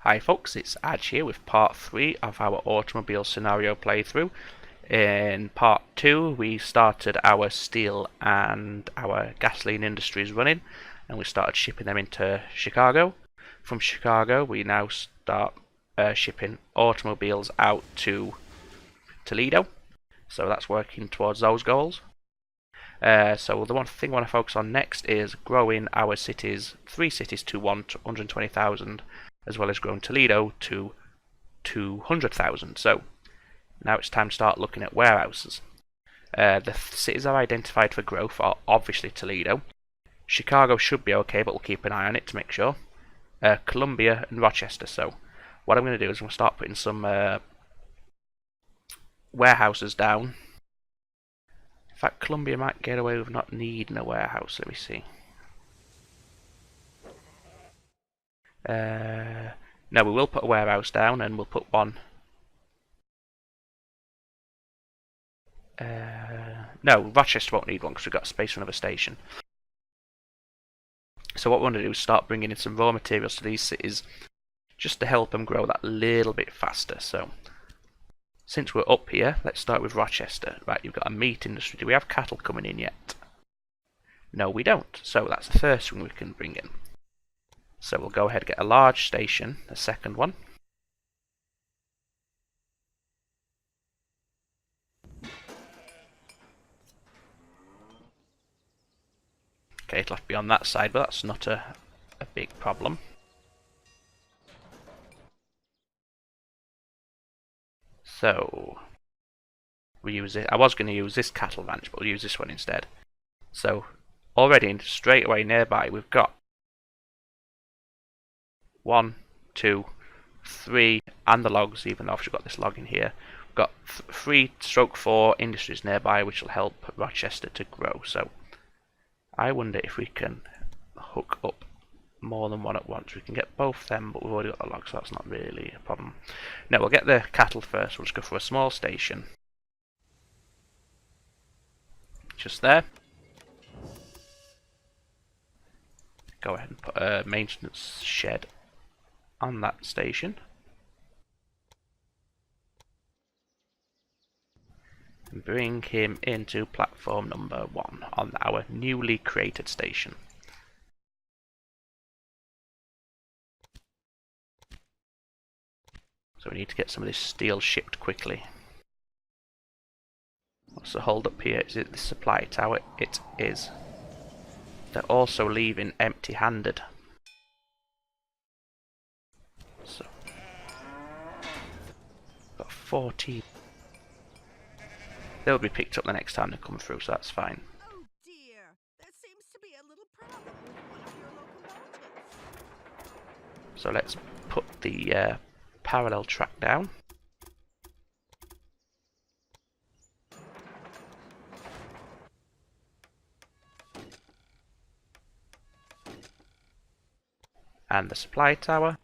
Hi folks, it's Adge here with part 3 of our automobile scenario playthrough. In part 2 we started our steel and our gasoline industries running, and we started shipping them into Chicago. From Chicago we now start shipping automobiles out to Toledo, so that's working towards those goals. So the one thing I want to focus on next is growing our cities, 3 cities to 120,000, as well as growing Toledo to 200,000. So now it's time to start looking at warehouses. The cities I've identified for growth are obviously Toledo. Chicago should be okay, but we'll keep an eye on it to make sure. Columbia and Rochester. So what I'm going to do is I'm going to start putting some warehouses down. In fact, Columbia might get away with not needing a warehouse. Let me see. No, we will put a warehouse down, and we'll put one. No, Rochester won't need one because we've got space for another station. So what we want to do is start bringing in some raw materials to these cities, just to help them grow that little bit faster. So since we're up here, let's start with Rochester. Right, you've got a meat industry. Do we have cattle coming in yet? No, we don't. So that's the first thing we can bring in. So we'll go ahead and get a large station, a second one. Okay, it'll have to be on that side, but that's not a big problem. So we use it. I was going to use this cattle ranch, but we'll use this one instead. So already straight away nearby we've got 1, 2, 3, and the logs, even though I've got this log in here. We've got 3/4 industries nearby, which will help Rochester to grow. So I wonder if we can hook up more than one at once. We can get both them, but we've already got the logs, so that's not really a problem. No, we'll get the cattle first. We'll just go for a small station. Just there. Go ahead and put a maintenance shed on that station. And bring him into platform number 1 on our newly created station. So we need to get some of this steel shipped quickly. What's the hold up here? Is it the supply tower? It is. They're also leaving empty-handed. So got 14. They'll be picked up the next time they come through, so that's fine. Oh dear, there seems to be a little problem with one of your locomotives. So let's put the parallel track down. And the supply tower.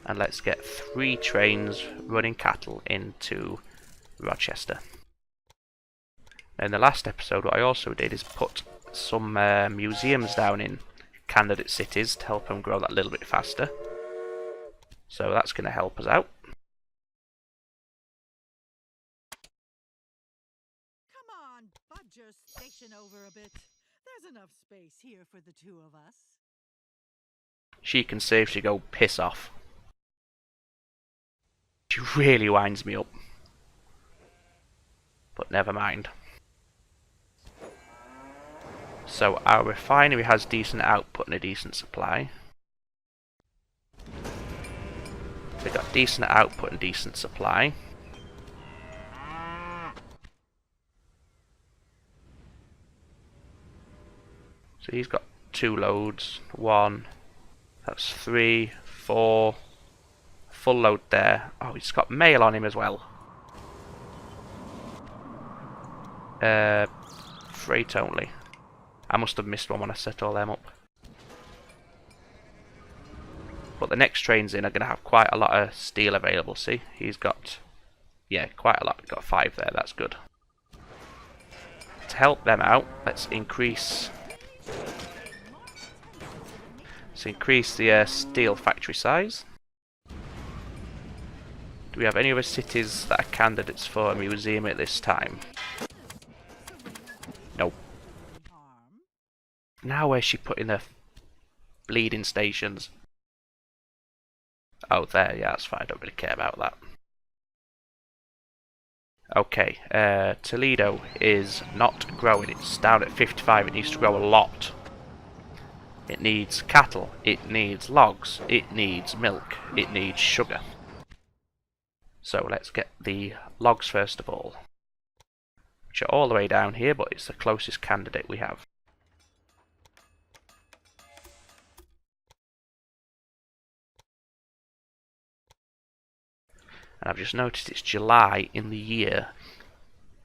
And let's get 3 trains running cattle into Rochester. In the last episode, what I also did is put some museums down in candidate cities to help them grow that a little bit faster. So that's going to help us out. Come on, budge your station over a bit. There's enough space here for the 2 of us. She can safely go piss off. She really winds me up. But never mind. So our refinery has decent output and a decent supply. We've got decent output and decent supply. So he's got 2 loads. 1, that's 3, 4. Full load there. Oh, he's got mail on him as well. Freight only. I must have missed one when I set all them up. But the next trains in are going to have quite a lot of steel available. See, he's got, yeah, quite a lot. We've got 5 there, that's good. To help them out, let's increase Let's increase the steel factory size. Do we have any other cities that are candidates for a museum at this time? Nope. Now where's she putting her bleeding stations? Oh, there, yeah, that's fine. I don't really care about that. Okay, Toledo is not growing. It's down at 55. It needs to grow a lot. It needs cattle. It needs logs. It needs milk. It needs sugar. So let's get the logs first of all, which are all the way down here, but it's the closest candidate we have. And I've just noticed it's July in the year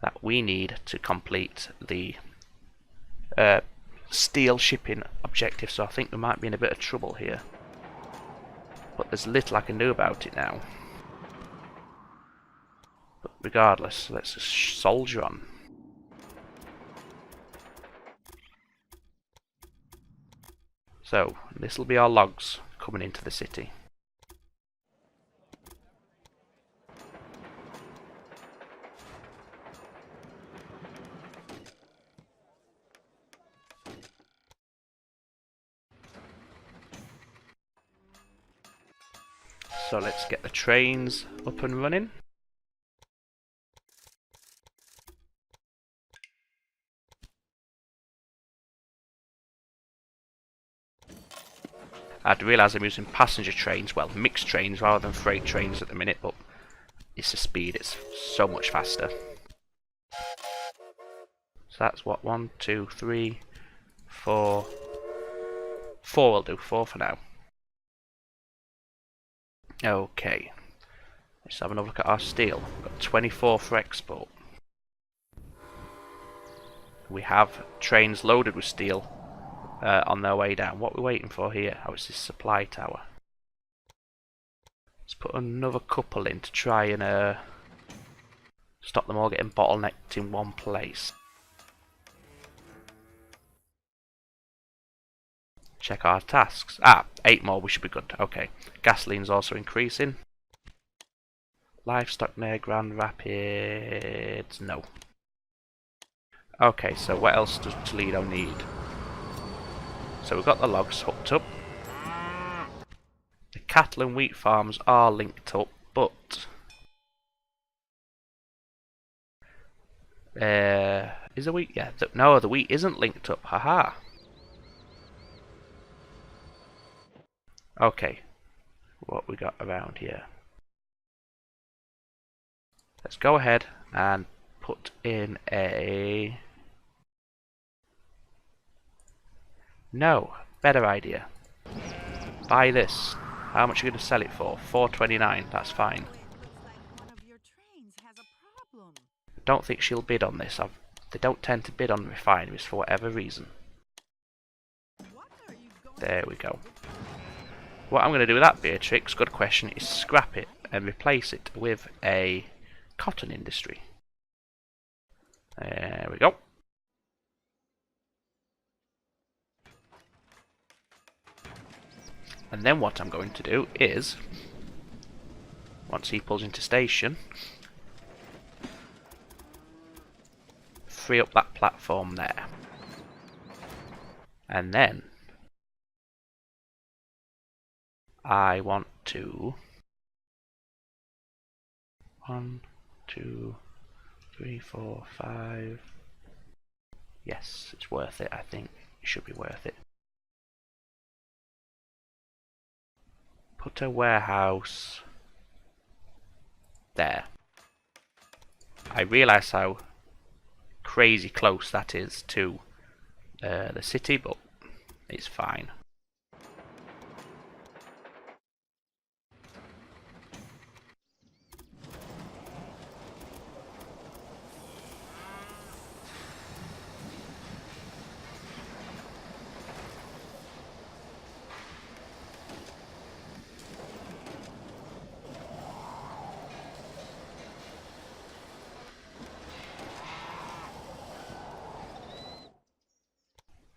that we need to complete the steel shipping objective, so I think we might be in a bit of trouble here. But there's little I can do about it now. But regardless, let's just soldier on. So, this will be our logs coming into the city. So let's get the trains up and running. I'd realise I'm using passenger trains, well, mixed trains rather than freight trains at the minute, but it's the speed, it's so much faster. So that's what, 1, 2, 3, 4. 4 will do, 4 for now. Okay, let's have another look at our steel. We've got 24 for export. We have trains loaded with steel on their way down. What are we waiting for here? Oh, it's this supply tower. Let's put another couple in to try and stop them all getting bottlenecked in one place. Check our tasks. 8 more, we should be good. Okay, gasoline's also increasing. Livestock near Grand Rapids, no. Okay, so what else does Toledo need? So we've got the logs hooked up. The cattle and wheat farms are linked up, but is the wheat? Yeah, no, the wheat isn't linked up. Haha. Okay, what we got around here? Let's go ahead and put in a... No, better idea. Buy this. How much are you going to sell it for? $4.29, that's fine. Don't think she'll bid on this. They don't tend to bid on refineries for whatever reason. There we go. What I'm going to do with that Beatrix, good question, is scrap it and replace it with a cotton industry. There we go. And then what I'm going to do is, once he pulls into station, free up that platform there. And then I want to 1, 2, 3, 4, 5. Yes, it's worth it, I think. It should be worth it. Put a warehouse there. I realise how crazy close that is to the city, but it's fine.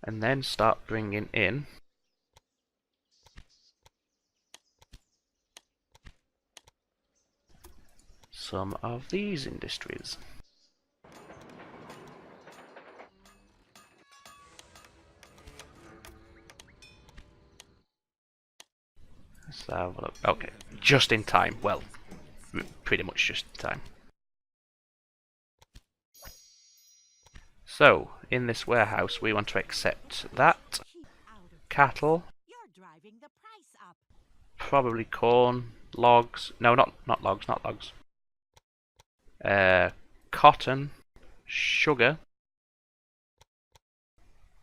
And then start bringing in some of these industries. Let's have a look. Okay, just in time. Well, pretty much just in time. So, in this warehouse, we want to accept that. Cattle. Probably corn, logs. No, not logs, not logs. Cotton, sugar,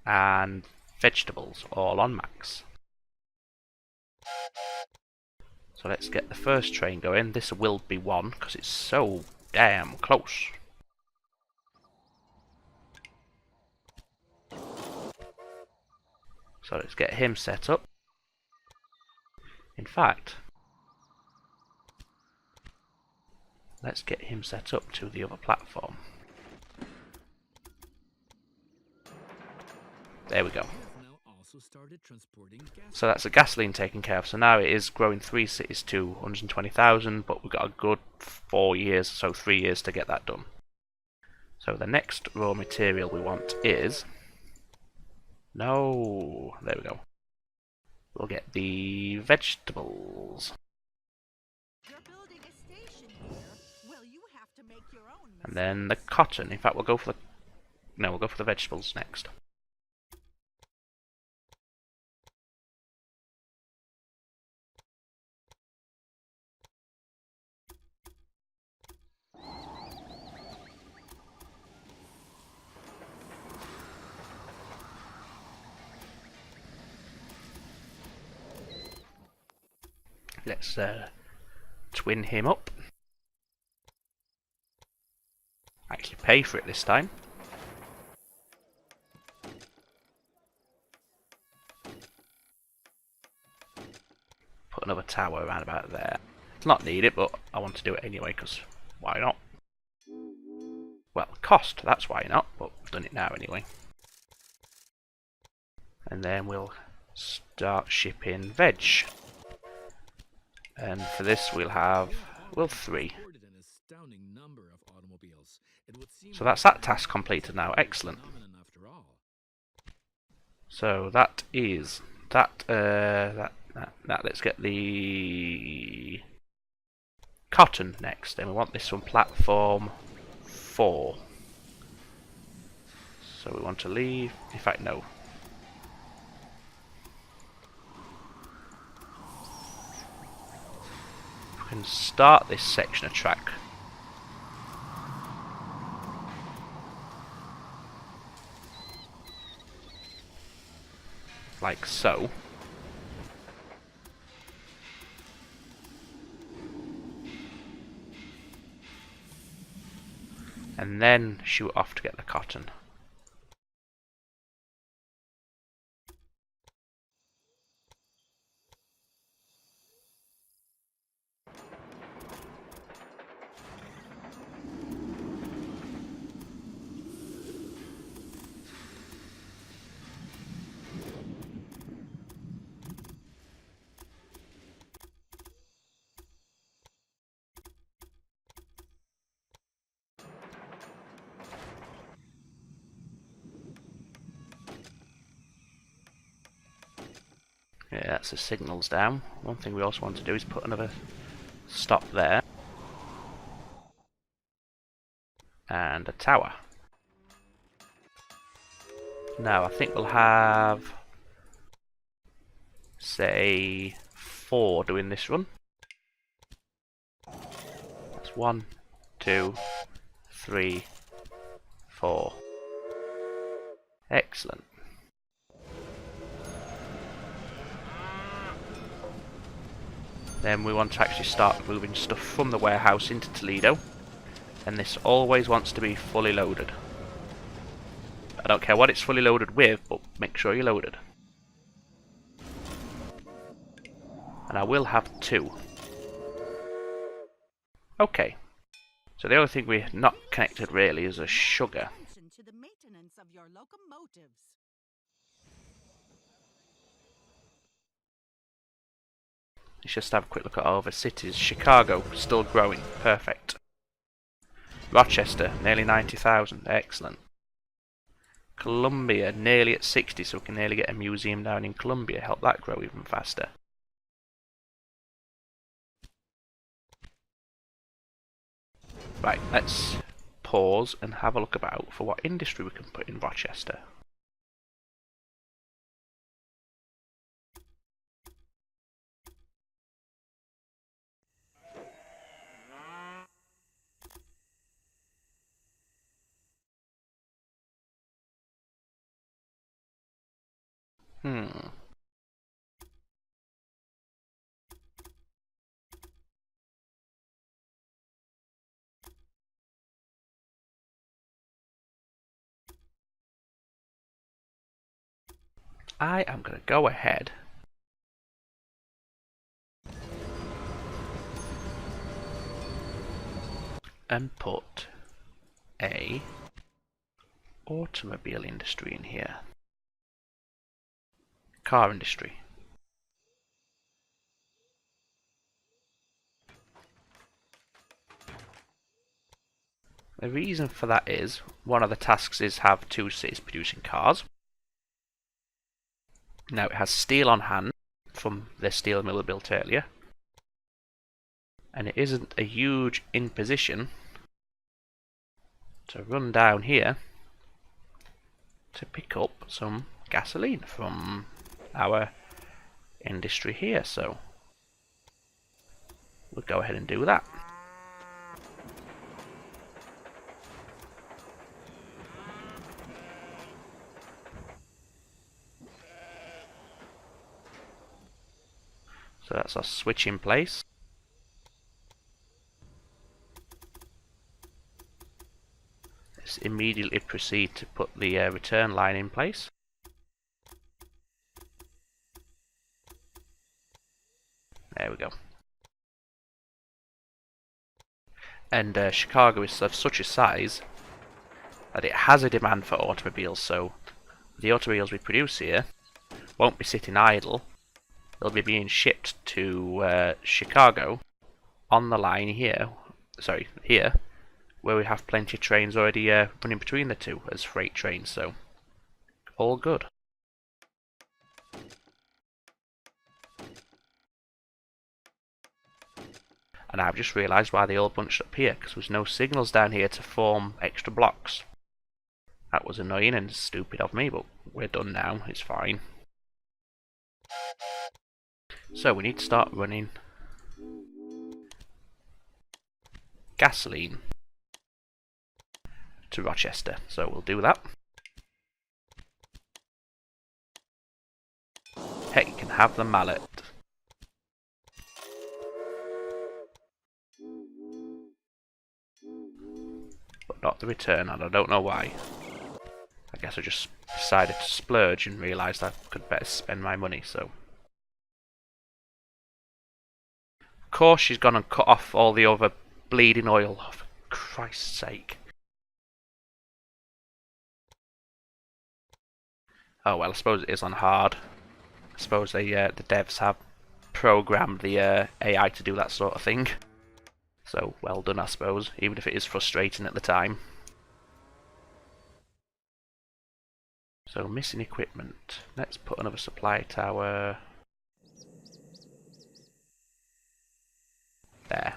and vegetables, all on max. So let's get the first train going. This will be one, because it's so damn close. So let's get him set up. In fact, let's get him set up to the other platform. There we go. So that's the gasoline taken care of. So now it is growing 3 cities to 120,000, but we've got a good 4 years, so 3 years to get that done. So the next raw material we want is... No, there we go. We'll get the vegetables. And then the cotton. In fact, we'll go for the... No, we'll go for the vegetables next. Let's twin him up. Actually pay for it this time. Put another tower around about there. It's not needed, but I want to do it anyway, because why not? Well, cost, that's why not, but I've done it now anyway. And then we'll start shipping veg. And for this we'll have, well, 3. So that's that task completed now, excellent. So that is, let's get the cotton next, and we want this on platform 4. So we want to leave, in fact no. We can start this section of track. Like so. And then shoot off to get the cotton. Yeah, that's the signals down. One thing we also want to do is put another stop there. And a tower. Now I think we'll have, say, 4 doing this run. That's 1, 2, 3, 4. Excellent. Then we want to actually start moving stuff from the warehouse into Toledo. And this always wants to be fully loaded. I don't care what it's fully loaded with, but make sure you're loaded. And I will have 2. Okay. So the only thing we're not connected really is a sugar. Let's just have a quick look at all the cities. Chicago, still growing. Perfect. Rochester, nearly 90,000. Excellent. Columbia, nearly at 60, so we can nearly get a museum down in Columbia. Help that grow even faster. Right, let's pause and have a look about for what industry we can put in Rochester. I am going to go ahead and put a automobile industry in here. Car industry. The reason for that is, one of the tasks is have 2 cities producing cars. Now it has steel on hand from the steel mill we built earlier. And it isn't a huge imposition to run down here to pick up some gasoline from our industry here. So we'll go ahead and do that. So that's our switch in place. Let's immediately proceed to put the return line in place. There we go. And Chicago is of such a size that it has a demand for automobiles, so the automobiles we produce here won't be sitting idle. They'll be being shipped to Chicago on the line here, here, where we have plenty of trains already running between the two as freight trains, so all good. And I've just realised why they all bunched up here, because there's no signals down here to form extra blocks. That was annoying and stupid of me, but we're done now, it's fine. So we need to start running gasoline to Rochester, so we'll do that. Heck, you can have the mallet. But not the return, and I don't know why. I guess I just decided to splurge and realised I could better spend my money, so. Of course she's gone and cut off all the other bleeding oil, oh, for Christ's sake. Oh well, I suppose it is on hard. I suppose the devs have programmed the AI to do that sort of thing. So, well done I suppose, even if it is frustrating at the time. So, missing equipment. Let's put another supply tower there.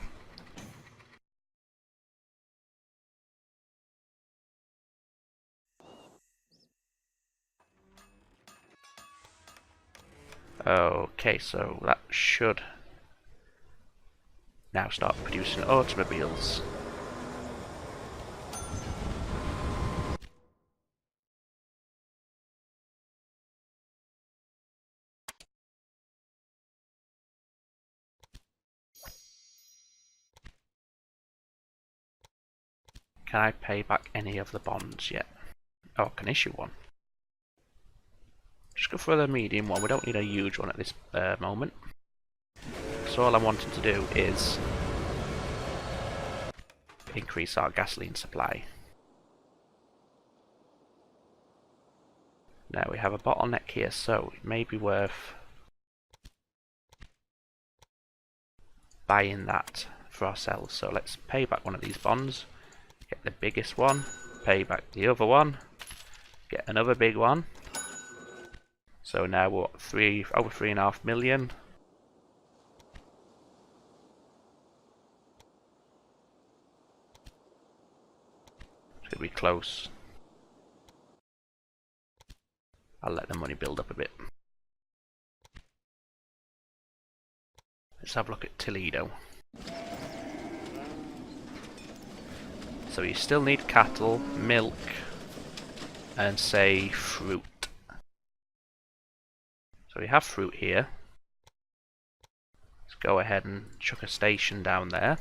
Okay, so that should now start producing automobiles. Can I pay back any of the bonds yet? Oh, I can issue one. Just go for the medium one. We don't need a huge one at this moment. So all I'm wanting to do is increase our gasoline supply. Now we have a bottleneck here, so it may be worth buying that for ourselves. So let's pay back one of these bonds. Get the biggest one, pay back the other one, get another big one. So now we're at over 3.5 million. It's gonna be close. I'll let the money build up a bit. Let's have a look at Toledo. So you still need cattle, milk, and say fruit. So we have fruit here. Let's go ahead and chuck a station down there.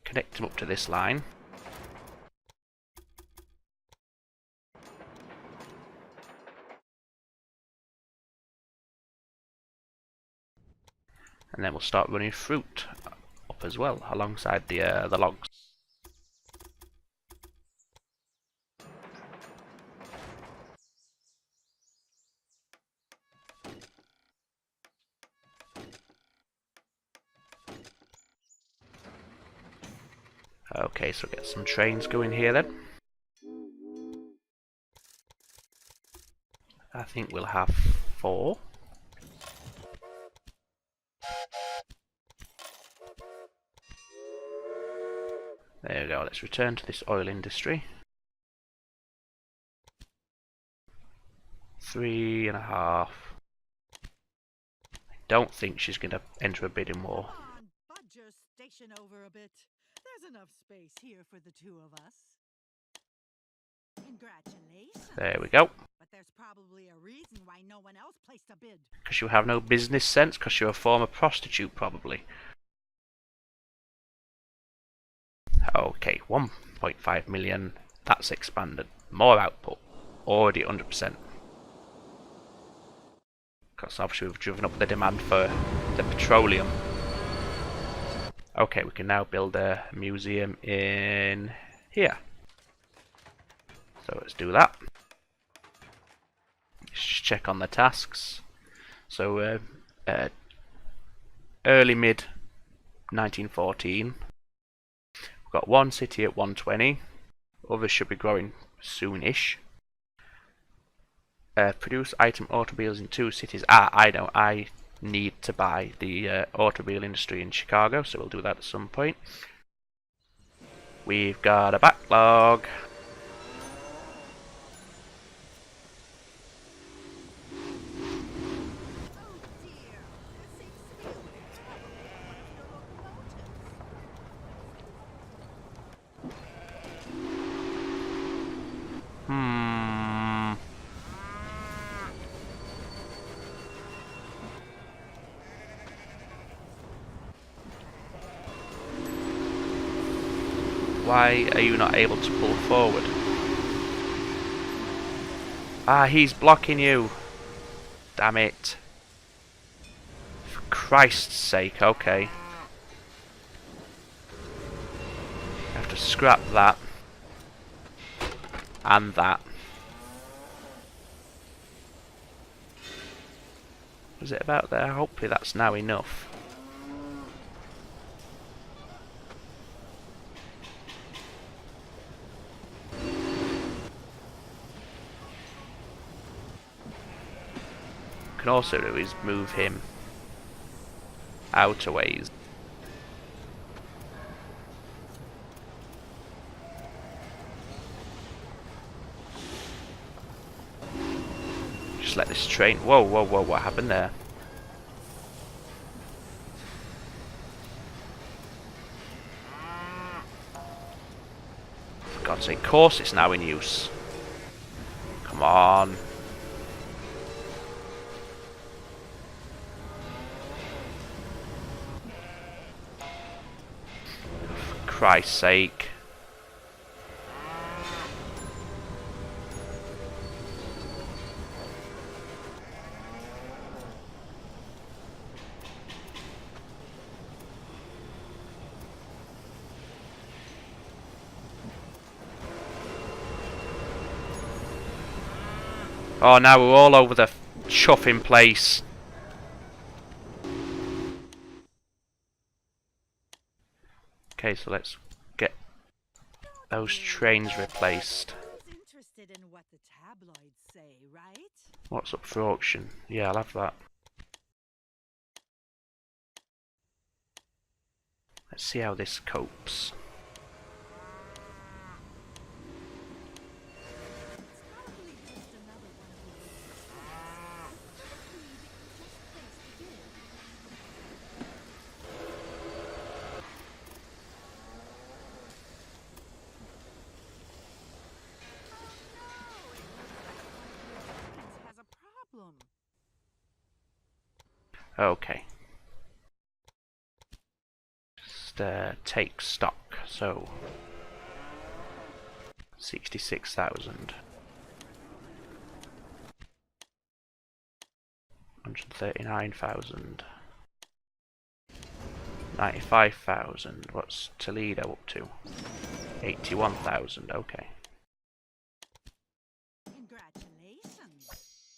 Connect them up to this line. And then we'll start running fruit up as well, alongside the logs. Okay, so get some trains going here then. I think we'll have 4. There we go, let's return to this oil industry. 3.5. I don't think she's going to enter a bidding war. Come on, budge your station over a bit. There's enough space here for the two of us. Congratulations. There we go. But there's probably a reason why no one else placed a bid. Because you have no business sense, because you're a former prostitute probably. Okay, 1.5 million. That's expanded. More output. Already 100%. Because obviously we've driven up the demand for the petroleum. Okay, we can now build a museum in here. So let's do that. Let's just check on the tasks. So early mid 1914. We've got one city at 120. Others should be growing soonish. Produce item automobiles in 2 cities. I need to buy the automobile industry in Chicago, so we'll do that at some point. We've got a backlog. Why are you not able to pull forward? He's blocking you. Damn it. For Christ's sake, okay. I have to scrap that. And that. Was it about there? Hopefully that's now enough. Can also do is move him out a ways. Just let this train. Whoa, whoa, whoa! What happened there? For God's sake! Of course, it's now in use. Come on. Christ's sake. Oh, now we're all over the chuffing place. Okay, so let's get those trains replaced. Who's interested in what the tabloids say, right? What's up for auction? Yeah, I'll have that. Let's see how this copes. It's probably just another one of those machines. But don't believe it, just has a problem. Okay. Just take stock. So 66,000. 139,000. 95,000. What's Toledo up to? 81,000. Okay. Congratulations.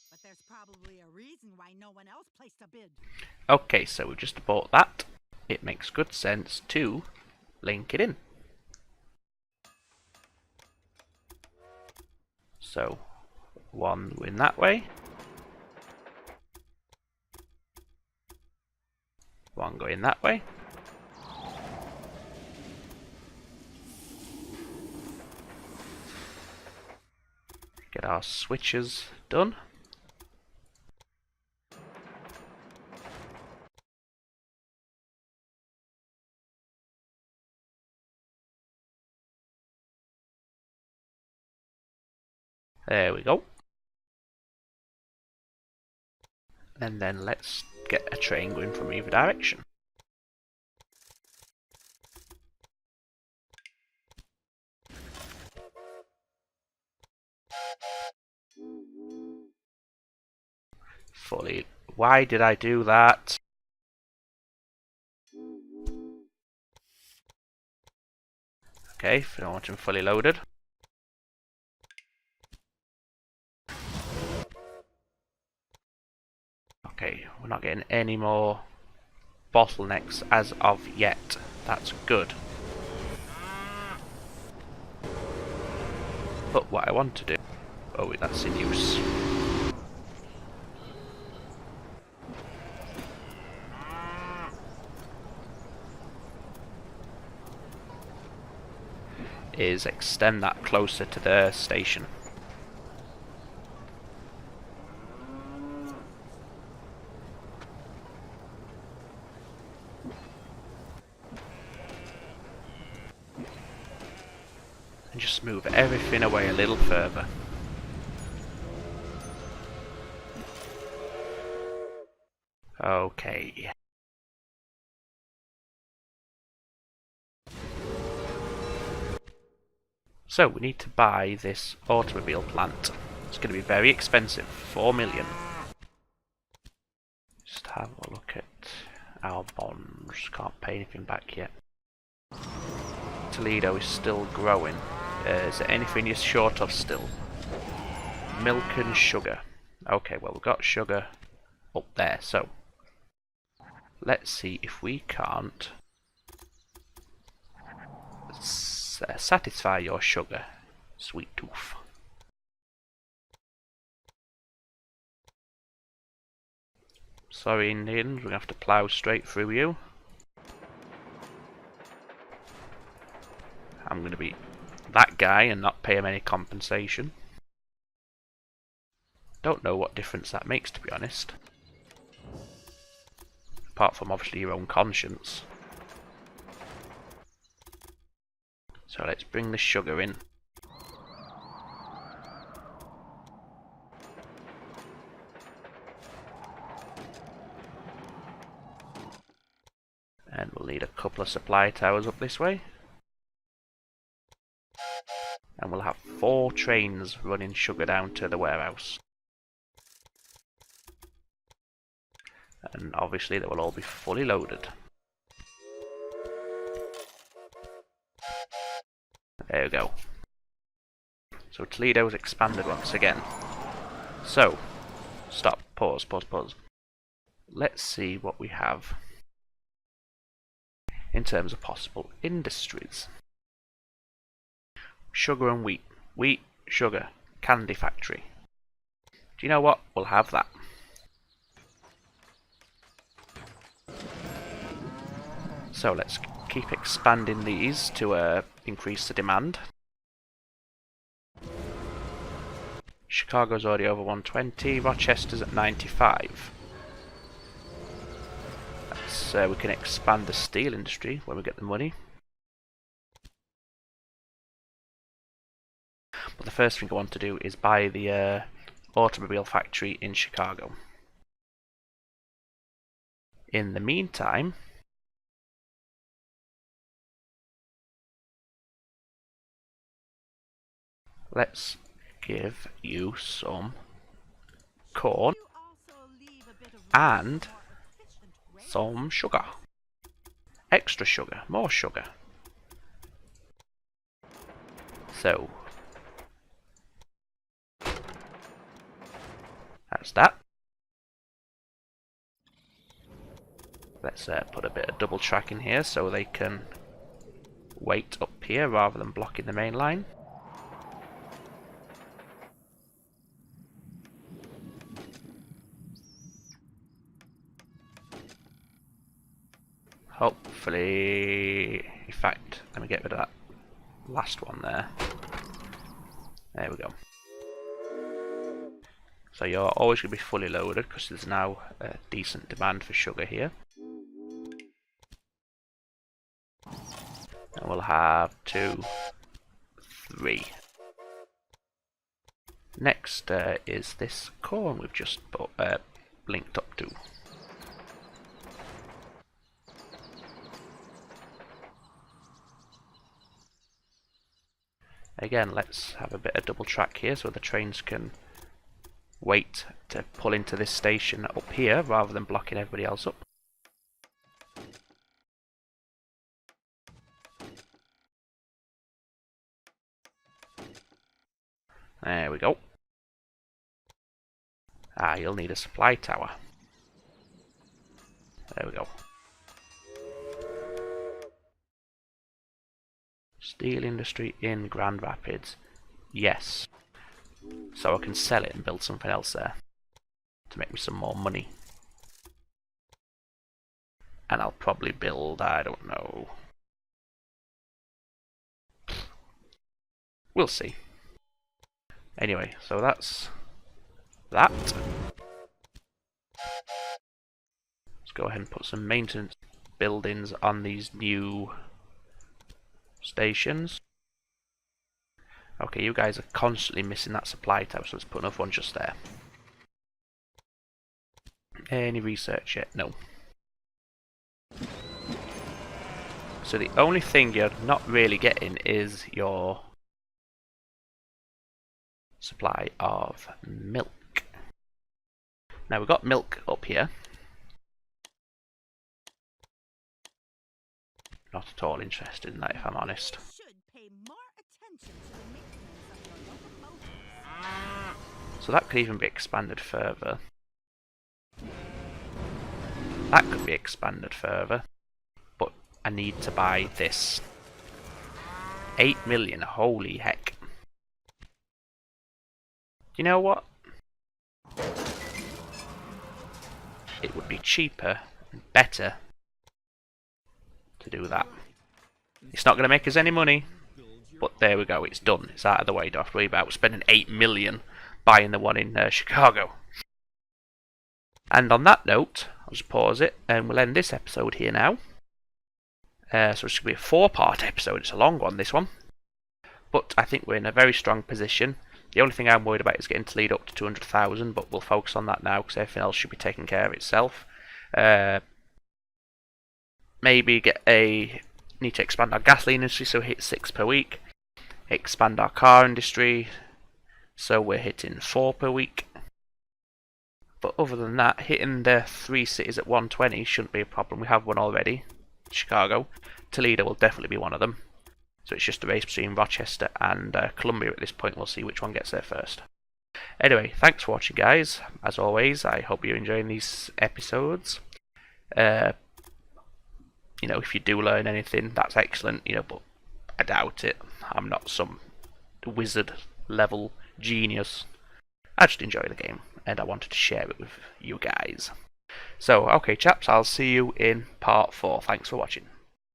But there's probably a reason why no one else placed a bid. Okay, so we've just bought that. It makes good sense to link it in. So, one going that way. One going that way. Get our switches done. There we go. And then let's get a train going from either direction. Fully. Why did I do that? Okay, if I don't want them fully loaded. Okay, we're not getting any more bottlenecks as of yet. That's good. But what I want to do... Oh wait, that's in use. Is extend that closer to the station. And just move everything away a little further. Okay. So we need to buy this automobile plant. It's going to be very expensive, 4 million. Just have a look at our bonds. Can't pay anything back yet. Toledo is still growing. Is there anything you're short of still? Milk and sugar. Okay, well we've got sugar up there, so let's see if we can't satisfy your sugar, sweet tooth. Sorry Indians, we're going to have to plough straight through you. I'm going to be that guy and not pay him any compensation. Don't know what difference that makes, to be honest. Apart from obviously your own conscience. So let's bring the sugar in. And we'll need a couple of supply towers up this way. And we'll have 4 trains running sugar down to the warehouse. And obviously they will all be fully loaded. There we go. So Toledo's expanded once again. So, stop, pause. Let's see what we have. in terms of possible industries. Sugar and wheat. Wheat, sugar, candy factory. Do you know what? We'll have that. So let's keep expanding these to increase the demand. Chicago's already over 120, Rochester's at 95. We can expand the steel industry when we get the money. But the first thing I want to do is buy the automobile factory in Chicago. In the meantime, let's give you some corn and some sugar. Extra sugar, more sugar. So that's that. Let's put a bit of double track in here so they can wait up here rather than blocking the main line. Hopefully, in fact, let me get rid of that last one there. There we go. So you're always going to be fully loaded because there's now a decent demand for sugar here. And we'll have 2, 3. Next is this corn we've just linked up to. Again, let's have a bit of double track here so the trains can wait to pull into this station up here rather than blocking everybody else up. There we go. Ah, you'll need a supply tower. There we go. Steel industry in Grand Rapids. Yes. So I can sell it and build something else there to make me some more money. And I'll probably build, I don't know. We'll see. Anyway, so that's that. Let's go ahead and put some maintenance buildings on these new stations. Okay, you guys are constantly missing that supply tower, so let's put another one just there. Any research yet? No. So the only thing you're not really getting is your supply of milk. Now we've got milk up here. Not at all interested in that, if I'm honest. So that could even be expanded further. That could be expanded further. But I need to buy this. 8 million, holy heck. You know what? It would be cheaper and better to do that. It's not going to make us any money, but there we go, it's done. It's out of the way. Don't have to worry about spending 8 million buying the one in Chicago. And on that note, I'll just pause it and we'll end this episode here now. So it's going to be a 4-part episode. It's a long one, this one. But I think we're in a very strong position. The only thing I'm worried about is getting to lead up to 200,000, but we'll focus on that now because everything else should be taking care of itself. Maybe need to expand our gasoline industry so we hit 6 per week. Expand our car industry so we're hitting 4 per week. But other than that, hitting the 3 cities at 120 shouldn't be a problem. We have one already, Chicago. Toledo will definitely be one of them. So it's just a race between Rochester and Columbia at this point. We'll see which one gets there first. Anyway, thanks for watching, guys. As always, I hope you're enjoying these episodes. if you do learn anything, that's excellent, but I doubt it. I'm not some wizard level genius. I just enjoy the game, and I wanted to share it with you guys. So, okay chaps, I'll see you in part 4. Thanks for watching.